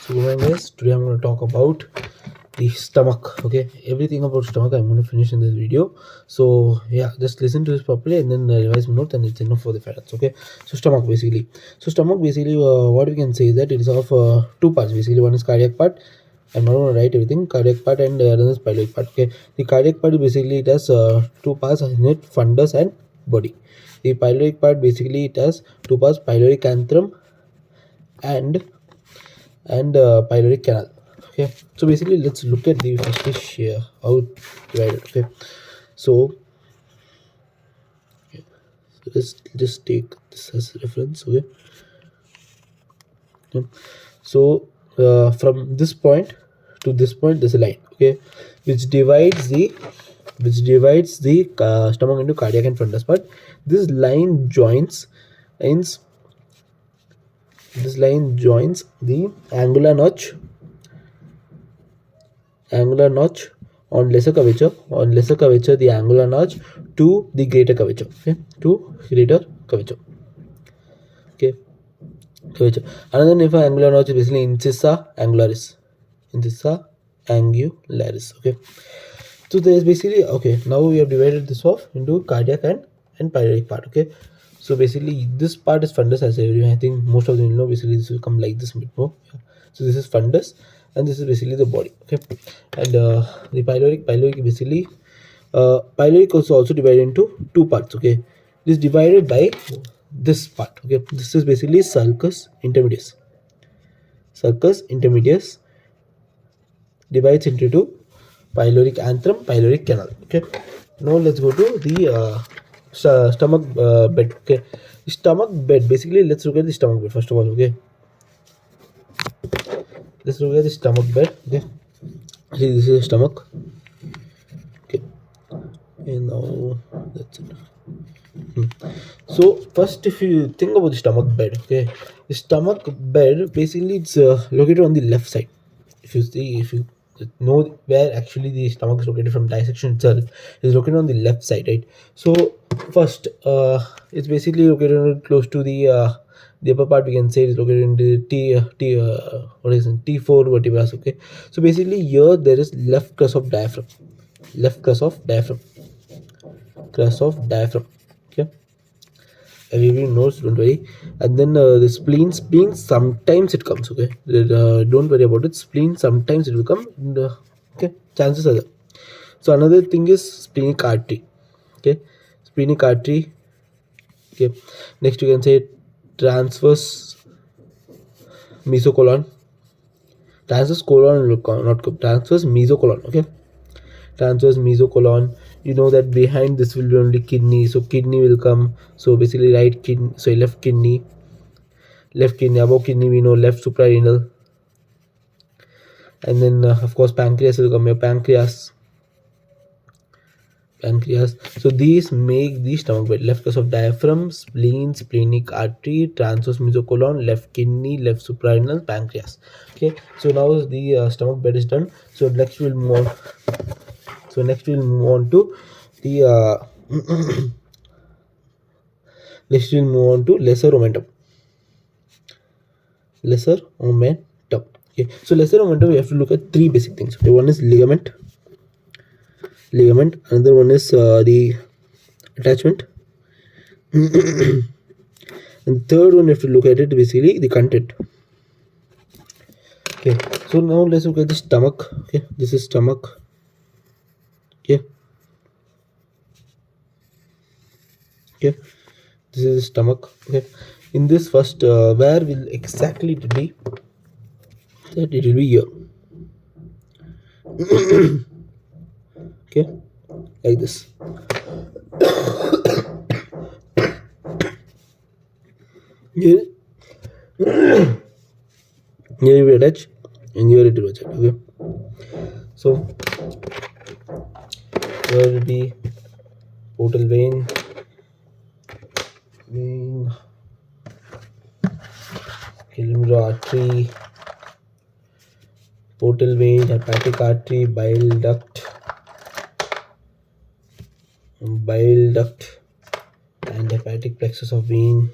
So guys, today I'm going to talk about the stomach. Okay, everything about stomach I'm going to finish in this video. So yeah, just listen to this properly and then revise my notes, and it's enough for the facts. Okay, so stomach basically. What we can say is that it is of two parts basically. One is cardiac part. I'm not going to write everything. Cardiac part and another is pyloric part. Okay, the cardiac part basically it has two parts in it: fundus and body. The pyloric part basically it has two parts: pyloric anthem and pyloric canal. Okay, so basically let's look at the first fish here, how it divided. Okay, so let's just take this as reference. Okay, so from this point to this point there's a line, okay, which divides the stomach into cardiac and fundus part. This line joins ends this line joins the angular notch on lesser curvature, the angular notch to the greater curvature. Okay, to greater curvature. Okay, curvature. Another name for angular notch is basically incisa angularis. Okay, so there's basically, okay, now we have divided this off into cardiac and pyloric part. Okay, so basically this part is fundus, as everyone, I think most of them know. Basically this will come like this bit more. Yeah. So this is fundus and this is basically the body. Okay, and the pyloric basically pyloric also divided into two parts. Okay, it is divided by this part. Okay, this is basically sulcus intermedius divides into two: pyloric anthem, pyloric canal. Okay, now let's go to the stomach bed. Okay, stomach bed basically, let's look at the stomach bed first of all. Okay, let's look at the stomach bed. Okay, see, this is the stomach. Okay, and now that's it. So first, if you think about the stomach bed, okay, the stomach bed basically it's located on the left side. If you know where actually the stomach is located from dissection itself, is located on the left side, right? So first, it's basically located close to the upper part. We can say is located in the what is it, T4 vertebrae. Okay, so basically here there is left crus of diaphragm, left crus of diaphragm, okay, everybody knows, don't worry. And then the spleen sometimes it comes. Okay, don't worry about it. Spleen sometimes it will come, and, okay, chances are there. So another thing is splenic artery. Okay, splenic artery. Okay, next you can say transverse mesocolon, transverse colon, not transverse mesocolon. Okay, transverse mesocolon. You know that behind this will be only kidney, so kidney will come. So basically right kidney, so left kidney, above kidney we know left suprarenal. And then of course pancreas will come here, pancreas. So these make the stomach bed: left crus of diaphragm, spleen, splenic artery, transverse mesocolon, left kidney, left suprarenal, pancreas. Okay, so now the stomach bed is done. So next we'll move on to the next we'll move on to lesser omentum. Okay, so lesser omentum, we have to look at three basic things. Okay, one is ligament, another one is the attachment, and third one you have to look at it basically the content. Okay, so now let's look at the stomach. Okay, this is stomach. Okay, this is the stomach. Okay, in this first, where will exactly it be? That it will be here. Okay, like this. Here you will attach, and here it will attach. Okay, so there will be portal vein, Kilmer artery, portal vein, hepatic artery, bile duct, and hepatic plexus of vein,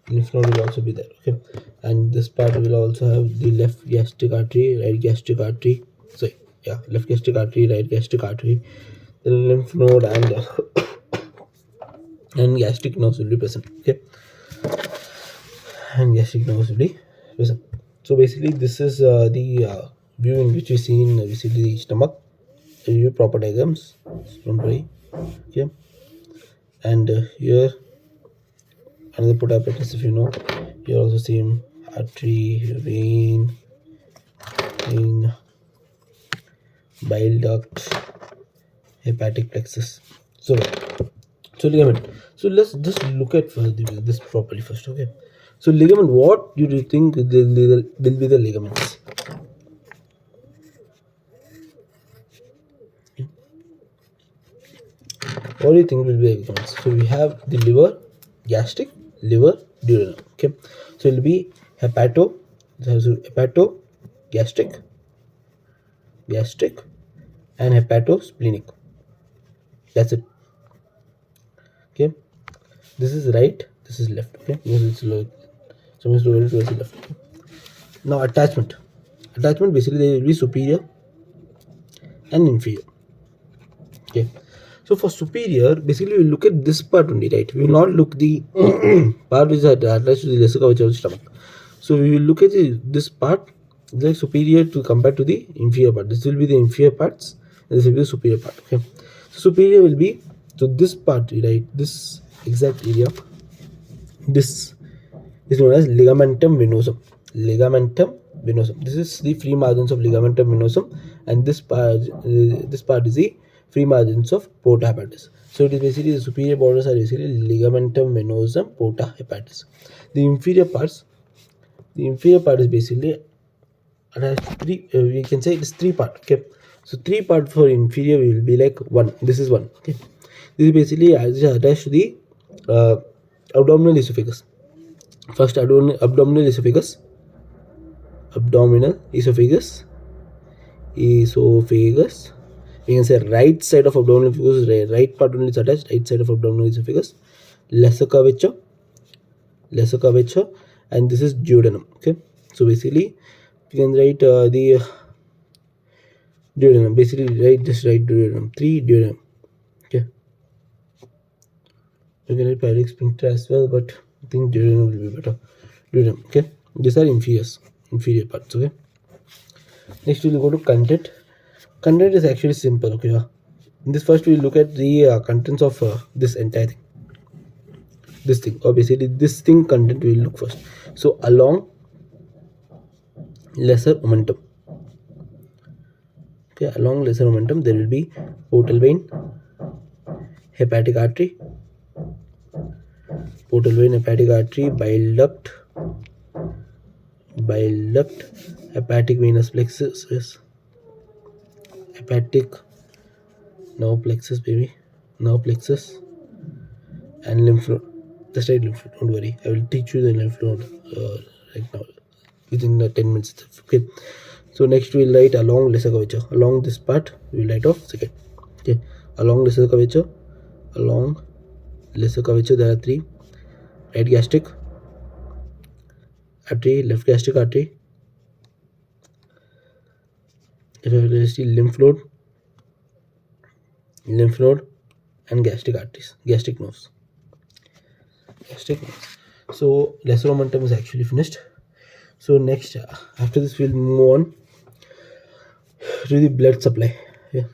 lymph node will also be there. Okay, and this part will also have the left gastric artery, right gastric artery. Sorry, yeah, left gastric artery, right gastric artery, the lymph node, and gastric nerves will be present. Okay, and gastric nerves will be present. So basically, this is the view in which we see in basically the stomach. Review proper diagrams. Don't worry. Okay, and here another put apparatus, if you know. Here also same artery, vein, bile duct, hepatic plexus. So ligament. So let's just look at this properly first. Okay. So ligament. What do you think will be the ligaments? What do you think will be the ligaments? So we have the liver, gastric, liver, duodenum. Okay. So it will be hepato, gastric, and hepatosplenic. That's it. Okay. This is right. This is left. Okay. Because it's low. So it's loaded towards the left. Okay? Now attachment. Attachment basically they will be superior and inferior. Okay. So for superior, basically we look at this part only, right? We will not look the part which is attached to the lesser curvature of the stomach. So we will look at this part, like superior to compared to the inferior part. This will be the inferior parts, and this will be the superior part. Okay. So superior will be to this part, right? This exact area. This is known as ligamentum venosum. Ligamentum venosum. This is the free margins of ligamentum venosum, and this part is the free margins of porta hepatis. So it is basically the superior borders are basically ligamentum venosum, porta hepatis. The inferior part is basically attached to three. We can say it is three part. Okay, so three part for inferior will be like one. This is one. Okay, this is basically attached to the abdominal esophagus. First abdominal esophagus, we can say right side of abdominal esophagus, right part only is attached, right side of abdominal esophagus, lesser curvature, and this is duodenum. Okay, so basically you can write the duodenum, basically write this right duodenum, 3 duodenum. Okay, you can write pyloric sphincter as well, but I think duodenum will be better. Duodenum. Okay, these are inferior parts. Okay, next we will go to content. Content is actually simple. Okay, in this first we will look at the contents of this entire thing, this thing, or basically this thing content we will look first. So along lesser omentum. Okay, along lesser omentum there will be portal vein, hepatic artery, bile duct, hepatic venous plexus, yes, hepatic nerve plexus, and lymph node. Just write lymph node, don't worry, I will teach you the lymph node right now within 10 minutes. Okay, so next we will write along lesser curvature. Along this part we will write off second. Okay, along lesser curvature there are three: right gastric artery, left gastric artery, lymph node, and gastric nerves. So lesser omentum is actually finished. So next, after this we'll move on to the blood supply. Yeah,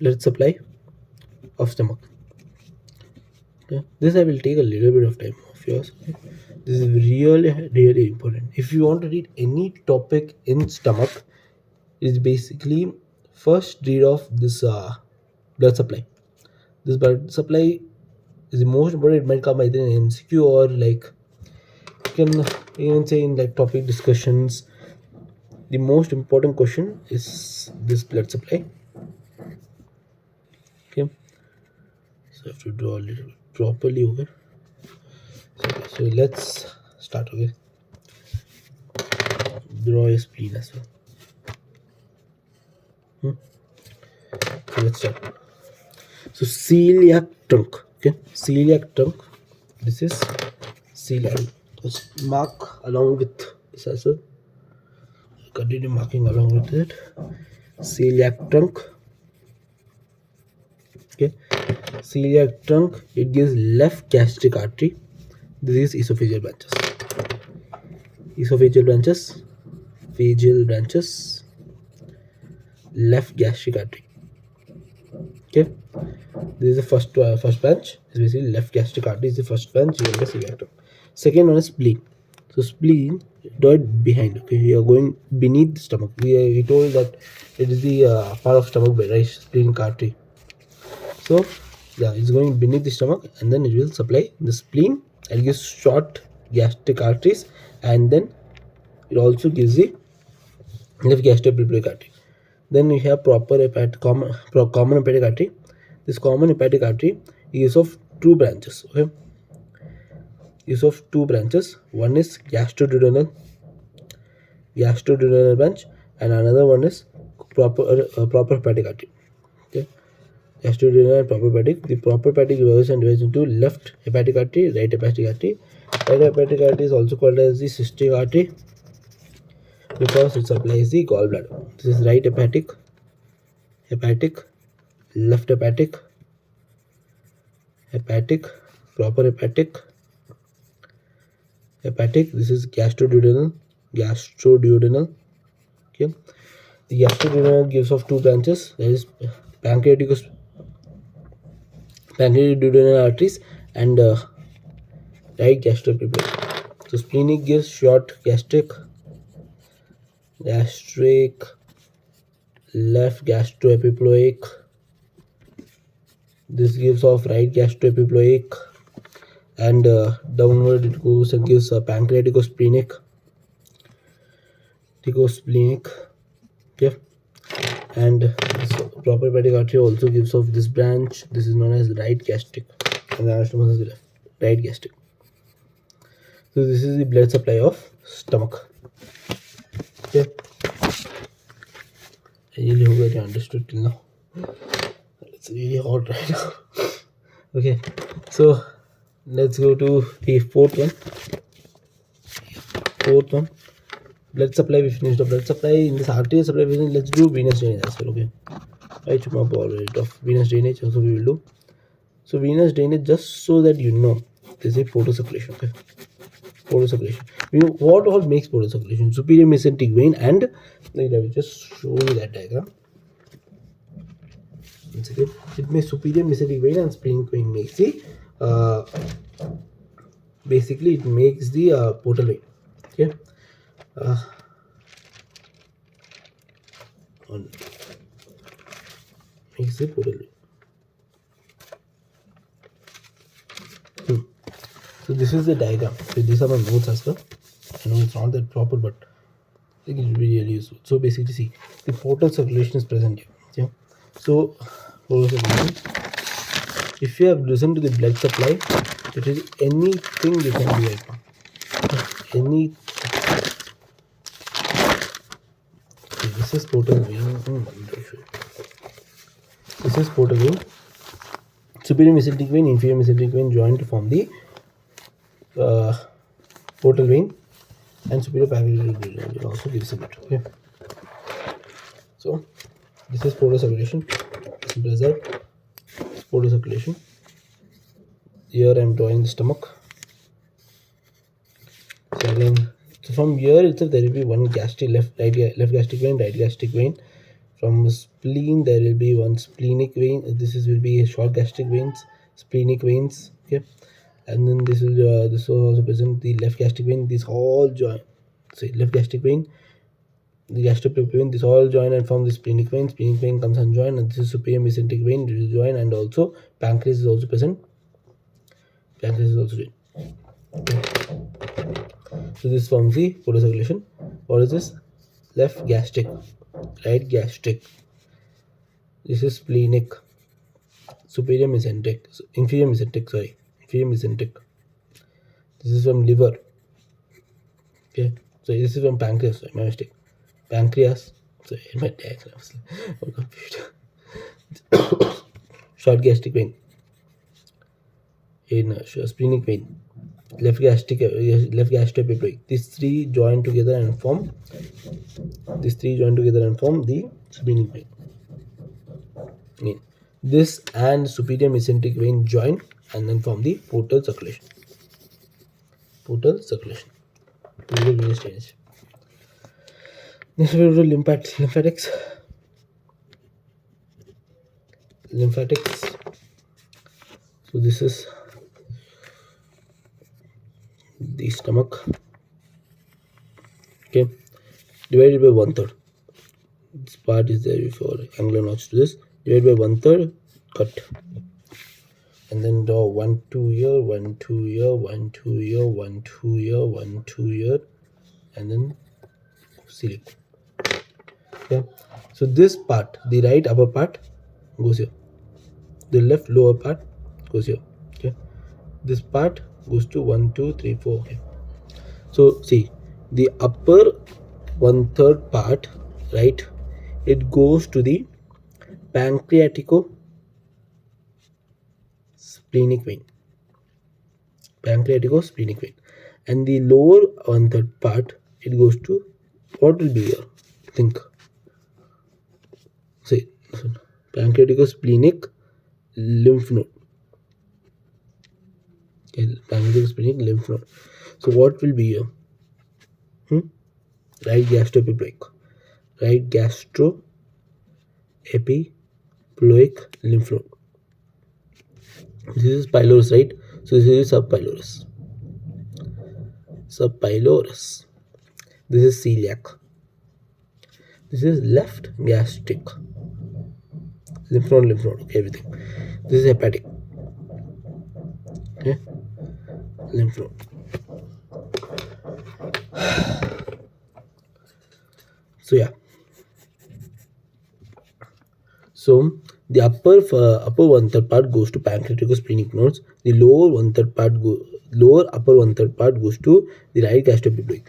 blood supply of stomach. Okay, this I will take a little bit of time of yours. Okay? This is really important. If you want to read any topic in stomach, it's basically first read of this blood supply. This blood supply is the most important. It might come either in MCQ or like you can even say in like topic discussions. The most important question is this blood supply. Okay, so I have to draw a little bit properly. Okay, so let's start. Okay, draw a spleen as well. So let's start. So celiac trunk. Okay, celiac trunk. This is celiac. Just mark along with this as well. Continue marking along with it. Celiac trunk. Okay, celiac trunk, it gives left gastric artery. This is esophageal branches. Esophageal branches, phageal branches, left gastric artery. Okay, this is the first branch. Is basically left gastric artery is the first branch. You get the celiac trunk. Second one is spleen. So spleen right behind. Okay, you are going beneath the stomach. We told that it is the part of stomach bed, right? Splenic artery. So yeah, it's going beneath the stomach, and then it will supply the spleen and gives short gastric arteries, and then it also gives the left gastroepiploic artery. Then we have common hepatic artery. This common hepatic artery is of two branches. Okay, is of two branches. One is gastroduodenal branch, and another one is proper hepatic artery. Okay, gastroduodenal and proper hepatic. The proper hepatic divides into left hepatic artery, right hepatic artery. Right hepatic artery is also called as the cystic artery because it supplies the gallbladder. This is right hepatic, left hepatic, proper hepatic. This is gastroduodenal. Okay, the gastroduodenal gives off two branches. There is pancreaticoduodenal arteries and right gastroepiploic. So splenic gives short gastric, left gastroepiploic. This gives off right gastroepiploic, and downward it goes and gives pancreaticosplenic. Okay, and this proper hepatic artery also gives off this branch. This is known as right gastric, and the anastomos is left, right gastric. So this is the blood supply of stomach. Okay, I really hope that you understood till now. It's really hot right now. Okay, so let's go to the fourth one. Blood supply. We finished the blood supply. In this arterial supply, let's do venous drainage as well. Okay, right, of venous drainage also we will do. So venous drainage, just so that you know, this is photocirculation. Okay, photocirculation. You know what all makes photocirculation? Superior mesenteric vein, and I will just show you that diagram. It makes superior mesenteric vein and splenic vein makes the basically it makes the portal vein. Okay, makes the portal vein. So this is the diagram. So these are my notes as well. I know it's not that proper, but I think it will be really useful. So basically, see, the portal circulation is present here. Okay? So portal circulation. If you have listened to the blood supply, it is anything you can do right now. Okay, this is portal vein. This is portal vein. Superior mesenteric vein, inferior mesenteric vein join to form the portal vein, and superior pancreatic vein also gives a bit. Okay, so this is portal circulation. Portal circulation. Here I am drawing the stomach. So again, so from here itself there will be one left gastric vein, right gastric vein. From spleen there will be one splenic vein. Will be short gastric veins, splenic veins. Okay, and then this will also present the left gastric vein. These all join. Say left gastric vein, the gastroepiploic vein. This all join and form the splenic vein. Splenic vein comes and join, and this is superior mesenteric vein. It will join, and also pancreas is also present. Pancreas is also joined. Okay. So this forms the portal circulation. What is this? Left gastric, right gastric. This is splenic, inferior mesenteric. This is from liver. Okay, so this is from pancreas. Sorry, my mistake. Pancreas. Sorry, my diagram was confused. Short gastric vein, in splenic vein, left gastric epiploic. These three join together and form the splenic vein. This and superior mesenteric vein join and then form the portal circulation. Next we will do lymphatics. So this is the stomach. Okay, divided by 1/3. This part is there before angular notch to this. Divided by 1/3, cut, and then draw 1, 2 here, 1, 2 here, 1, 2 here, 1, 2 here, 1, 2 here, and then select. Okay, so this part, the right upper part goes here, the left lower part goes here. Okay, this part goes to 1, 2, 3, 4. Okay, so see, the upper 1/3 part, right, it goes to the pancreatico-splenic vein, and the lower 1/3 part, it goes to, what will be here? Think. Say, pancreatico-splenic lymph node. Okay, pancreatico-splenic lymph node. So what will be here? Right gastroepiploic lymph node. This is pylorus, right? So this is subpylorus. This is celiac. This is left gastric lymph node. Okay, everything. This is hepatic. Okay, lymph node. So yeah. So the upper 1/3 part goes to pancreatico-splenic nodes. The lower upper 1/3 part goes to the right gastroepiploic.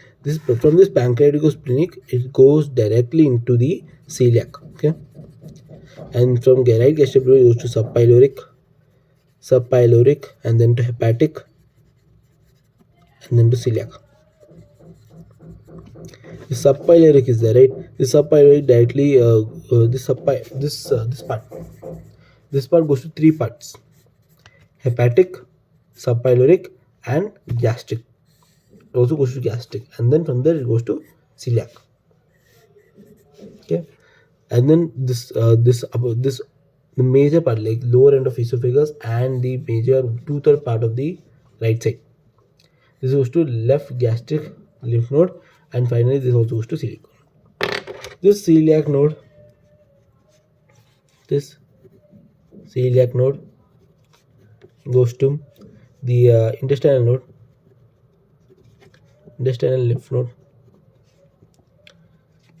From this pancreatico-splenic, it goes directly into the celiac. Okay, and from right gastroepiploic goes to subpyloric, and then to hepatic, and then to celiac. The subpyloric is there, right? The subpyloric directly this part goes to three parts: hepatic, subpyloric, and gastric. It also goes to gastric, and then from there it goes to celiac. Okay, and then the major part, like lower end of esophagus and the major 2/3 part of the right side, this goes to left gastric lymph node, and finally this also goes to celiac. This celiac node goes to the intestinal lymph node,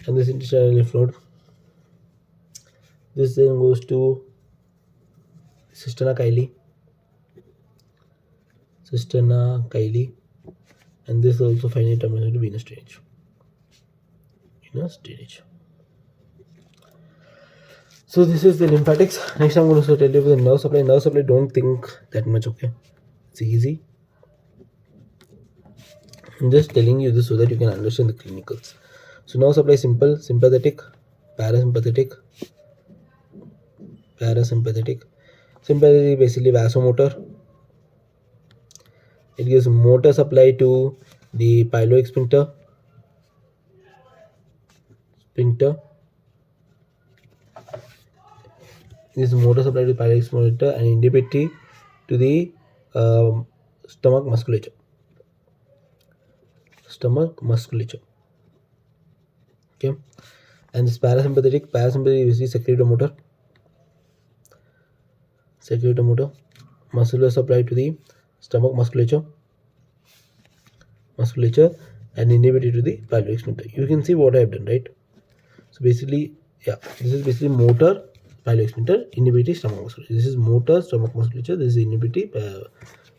and this intestinal lymph node, this then goes to cisterna chyli, and this also finally terminates into venous drainage. So this is the lymphatics. Next I'm going to tell you the nerve supply. Don't think that much. Okay, it's easy. I'm just telling you this so that you can understand the clinicals. So nerve supply, simple: sympathetic, parasympathetic. Sympathetic basically vasomotor. It gives motor supply to the pyloric sphincter. This motor supply to pyloric sphincter, and inhibitory to the stomach musculature. Okay, and this parasympathetic is the secretomotor, muscular supply to the stomach musculature, and inhibitory to the pyloric sphincter. You can see what I have done, right? So basically, yeah, this is basically motor, pyloric sphincter, inhibitory, stomach musculature. This is motor, stomach musculature. This is inhibitory,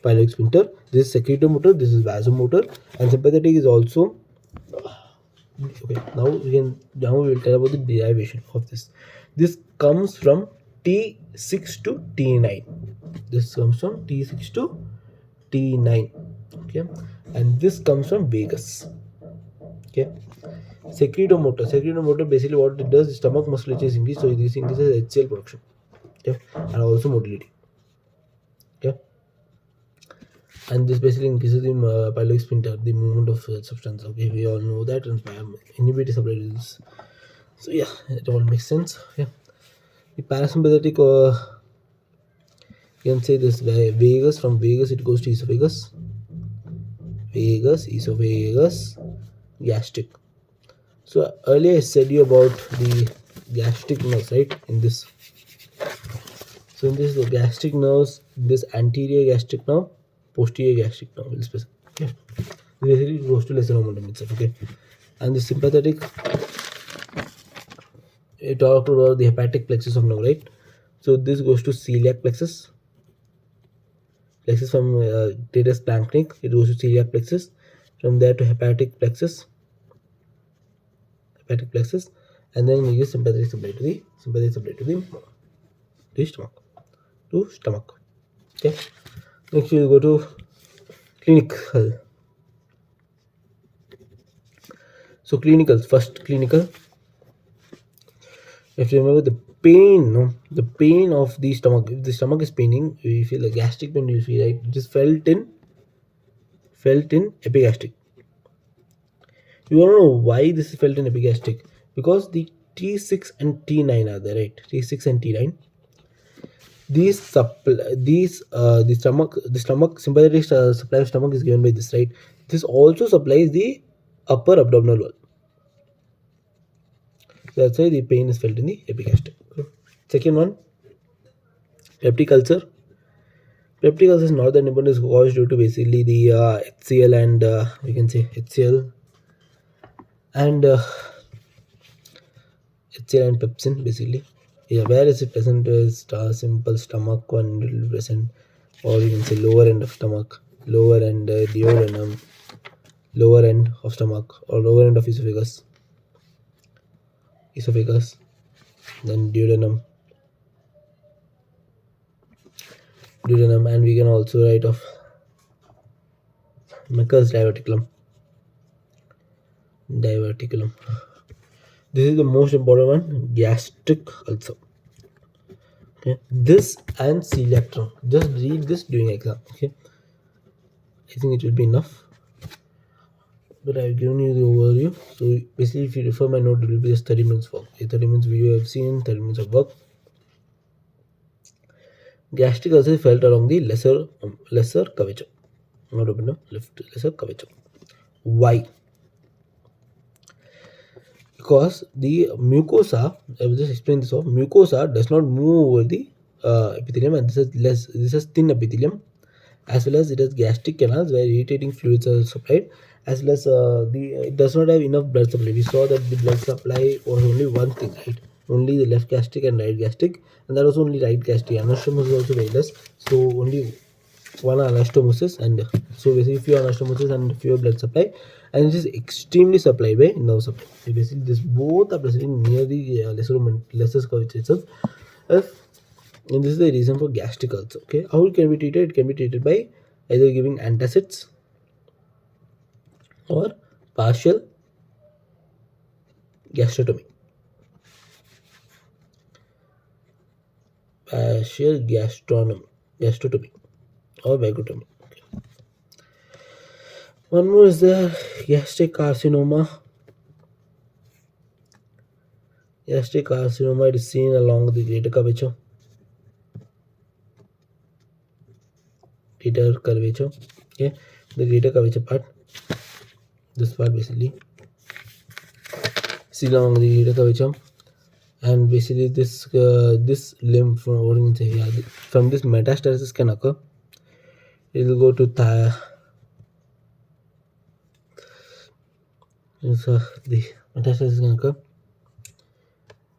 pyloric sphincter. This is secretomotor. This is vasomotor, and sympathetic is also. Okay, now we will tell about the derivation of this. This comes from T6 to T9. Okay, and this comes from vagus. Okay, secretomotor basically what it does is stomach musculature is increased, so this increases HCl production. Okay, and also motility. Okay, and this basically increases the pyloric sphincter, the movement of substance. Okay, we all know that, and inhibit supply release. So yeah, it all makes sense. Yeah, the parasympathetic, you can say this vagus, from vagus it goes to esophagus, esophagus, gastric. So earlier I said you about the gastric nerves, right? In this, so in this the gastric nerves, this anterior gastric nerve, posterior gastric nerve will specify. Okay, basically it goes to lesser momentum itself. Okay, and the sympathetic, it talked about the hepatic plexus of nerve, right? So this goes to celiac plexus. Plexus from greatest pancreas, it goes to celiac plexus. From there to hepatic plexus, and then we use sympathetic supply to the stomach. Okay. Next we will go to clinical. So first clinical. If you remember the pain, no, the pain of the stomach. If the stomach is paining, you feel the gastric pain. You feel right. It is felt in epigastric. You want to know why this is felt in epigastric? Because the T6 and T9 are there, right? T6 and T9. The stomach sympathetic supply of stomach is given by this, right? This also supplies the upper abdominal wall. That's why the pain is felt in the epigastric. Second one, peptic ulcer. Peptic ulcer is not that important, is caused due to basically the HCl and we can say HCl and HCl and pepsin basically. Yeah, where is it present is simple stomach one, it will be present, or you can say lower end of stomach, lower end duodenum, lower end of stomach, or lower end of esophagus, then duodenum, and we can also write of Meckel's diverticulum. This is the most important one, gastric ulcer. Okay, this and celiac trunk. Just read this during exam. Okay, I think it will be enough. But I've given you the overview. So basically, if you refer my note, it will be just 30 minutes work. 30 minutes video I've seen, 30 minutes of work. Gastric ulcer is felt along the lesser curvature, not open up, lesser curvature. Why? Because the mucosa, I will just explain this off. Mucosa does not move over the epithelium, and this is thin epithelium, as well as it has gastric canals where irritating fluids are supplied, as well as it does not have enough blood supply. We saw that the blood supply was only one thing, right? Only the left gastric and right gastric, and that was only right gastric. Anastomosis is also very less, so only one anastomosis, and so basically few anastomosis and fewer blood supply, and it is extremely supplied by nerve supply. So basically, this both are present near the lesser curvature itself. And this is the reason for gastric ulcer. Okay, how it can be treated? It can be treated by either giving antacids or partial gastrotomy. Gastrotomy or vagotomy. Okay. One more is the gastric carcinoma. Gastric carcinoma is seen along the greater curvature. Okay, the greater curvature part. This part basically seen along the greater curvature, and basically this lymph, what you can say, yeah, from this metastasis can occur. It will go to the metastasis can occur.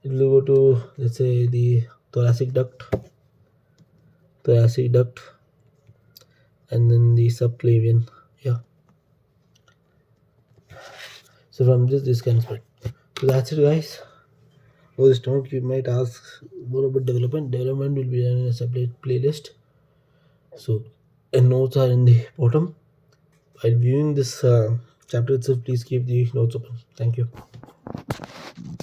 It will go to, let's say, the thoracic duct, and then the subclavian. Yeah. So from this can spread. So that's it, guys. For the stomach, you might ask more about development. Development will be done in a separate playlist. So, and notes are in the bottom. while viewing this chapter itself, please keep the notes open. Thank you.